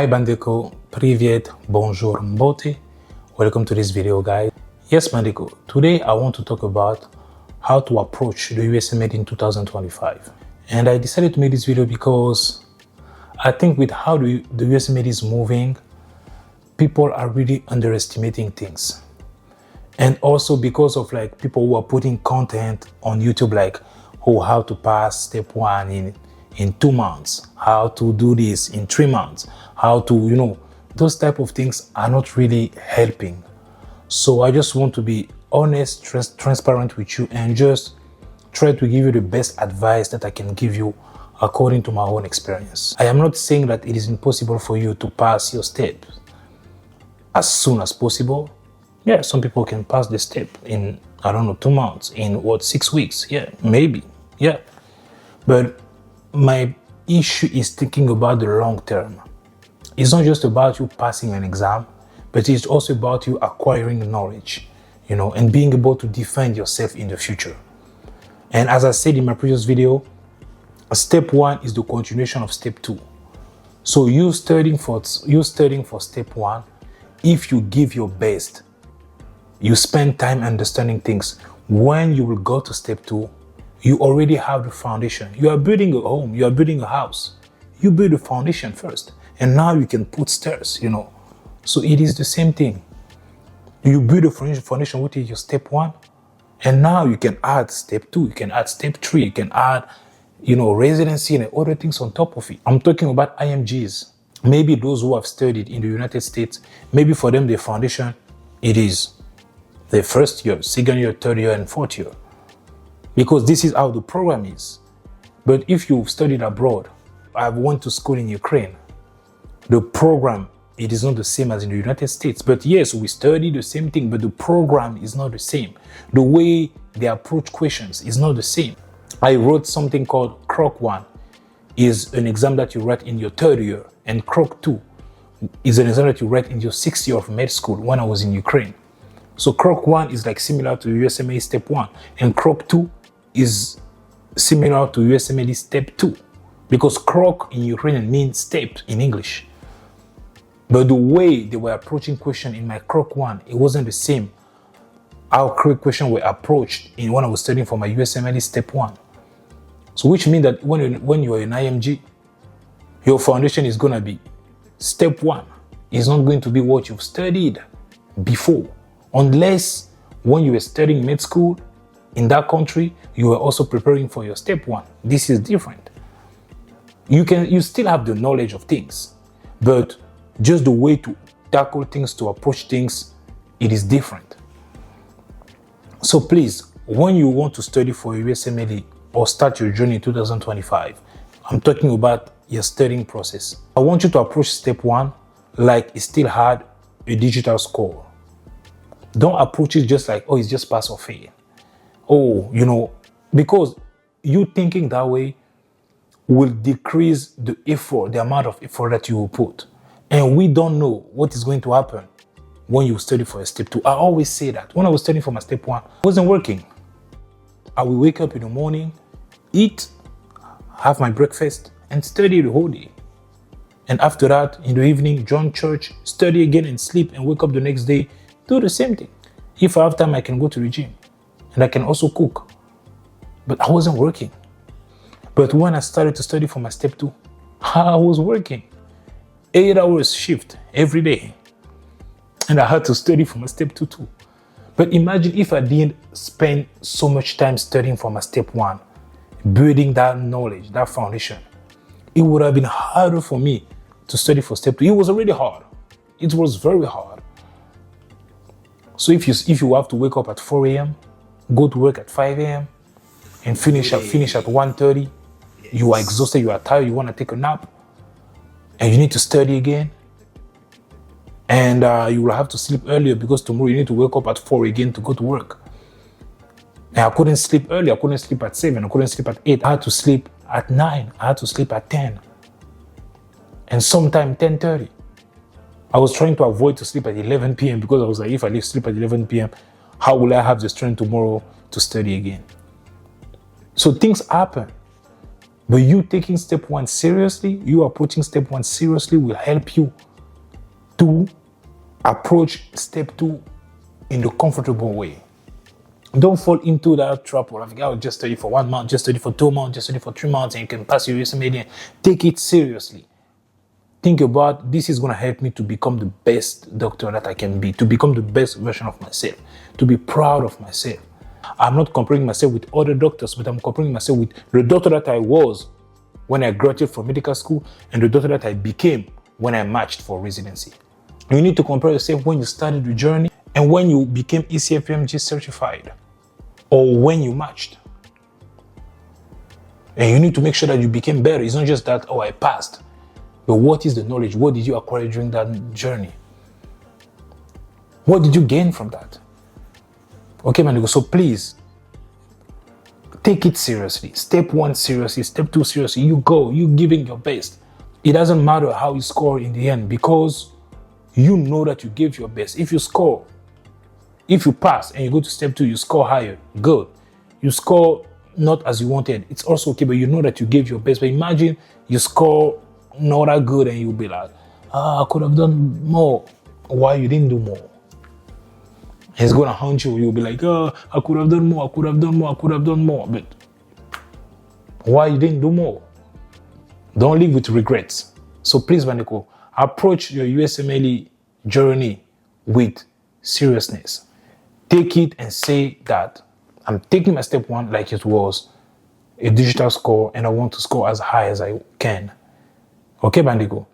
Hi Bandeko, Privyet, Bonjour, Mbote. Welcome to this video, guys. Yes, Bandeko, today I want to talk about how to approach the USMLE in 2025. And I decided to make this video because I think with how the USMLE is moving, people are really underestimating things. And also because of like people who are putting content on YouTube like, oh, how to pass step 1 in 2 months, how to do this in 3 months, how to, those type of things are not really helping. So I just want to be honest, transparent with you and just try to give you the best advice that I can give you according to my own experience. I am not saying that it is impossible for you to pass your steps as soon as possible. Yeah, some people can pass the step in, 2 months, in 6 weeks? Yeah, maybe, yeah. But my issue is thinking about the long term. It's not just about you passing an exam, but it's also about you acquiring knowledge, and being able to defend yourself in the future. And as I said in my previous video, step 1 is the continuation of step 2. So you studying for step 1, if you give your best, you spend time understanding things, when you will go to step 2, you already have the foundation. You are building a home, you are building a house. You build the foundation first, and now you can put stairs, So it is the same thing. You build a foundation with your step 1, and now you can add step 2, you can add step 3, you can add, residency and other things on top of it. I'm talking about IMGs. Maybe those who have studied in the United States, maybe for them the foundation, it is the first year, second year, third year, and fourth year. Because this is how the program is. But if you've studied abroad, I went to school in Ukraine, the program, it is not the same as in the United States. But yes, we study the same thing, but the program is not the same. The way they approach questions is not the same. I wrote something called Croc 1, is an exam that you write in your third year, and Croc 2 is an exam that you write in your 6th year of med school when I was in Ukraine. So Croc 1 is like similar to USMLE step 1, and Croc 2 is similar to USMLE step 2, because Croc in Ukrainian means step in English. But the way they were approaching question in my Croc 1, it wasn't the same how questions were approached when I was studying for my USMLE step 1. So which means that when you are in IMG, your foundation is going to be step 1. It's not going to be what you've studied before, unless when you were studying med school in that country, you were also preparing for your step 1. This is different. You still have the knowledge of things, but just the way to tackle things, to approach things, it is different. So please, when you want to study for USMLE or start your journey in 2025, I'm talking about your studying process. I want you to approach step 1 like it still had a digital score. Don't approach it just like, oh, it's just pass or fail. Oh, because you thinking that way will decrease the effort, the amount of effort that you will put. And we don't know what is going to happen when you study for a step 2. I always say that. When I was studying for my step 1, it wasn't working. I will wake up in the morning, eat, have my breakfast, and study the whole day. And after that, in the evening, join church, study again and sleep, and wake up the next day, do the same thing. If I have time, I can go to the gym. And I can also cook. But I wasn't working. But when I started to study for my step 2, I was working. 8 hours shift every day. And I had to study for my step 2 too. But imagine if I didn't spend so much time studying for my step 1, building that knowledge, that foundation. It would have been harder for me to study for step 2. It was already hard. It was very hard. So if you have to wake up at 4 a.m., go to work at 5 a.m., and finish at 1:30, you are exhausted, you are tired, you want to take a nap, and you need to study again, and you will have to sleep earlier because tomorrow you need to wake up at 4 again to go to work. And I couldn't sleep early, I couldn't sleep at 7, I couldn't sleep at 8, I had to sleep at 9, I had to sleep at 10, and sometime 10:30. I was trying to avoid to sleep at 11 p.m. because I was like, if I sleep at 11 p.m., how will I have the strength tomorrow to study again? So things happen. But you taking step one seriously, you approaching step one seriously will help you to approach step two in the comfortable way. Don't fall into that trap of like, I'll just study for 1 month, just study for 2 months, just study for 3 months, and you can pass your USMLE. Take it seriously. Think about, this is going to help me to become the best doctor that I can be, to become the best version of myself, to be proud of myself. I'm not comparing myself with other doctors, but I'm comparing myself with the doctor that I was when I graduated from medical school and the doctor that I became when I matched for residency. You need to compare yourself when you started the journey and when you became ECFMG certified or when you matched. And you need to make sure that you became better. It's not just that, oh, I passed. But what is the knowledge? What did you acquire during that journey? What did you gain from that? Okay, man. So please, take it seriously. Step one seriously. Step two seriously. You go. You giving your best. It doesn't matter how you score in the end because you know that you gave your best. If you pass and you go to step two, you score higher. Good. You score not as you wanted. It's also okay, but you know that you gave your best. But imagine you score not that good and you'll be like, I could have done more. Why you didn't do more? It's gonna haunt you. You'll be like, I could have done more, I could have done more, I could have done more. But why you didn't do more? Don't live with regrets. So please, Baniko, approach your USMLE journey with seriousness. Take it and say that I'm taking my step one like it was a digital score and I want to score as high as I can. Okay, Bandigo.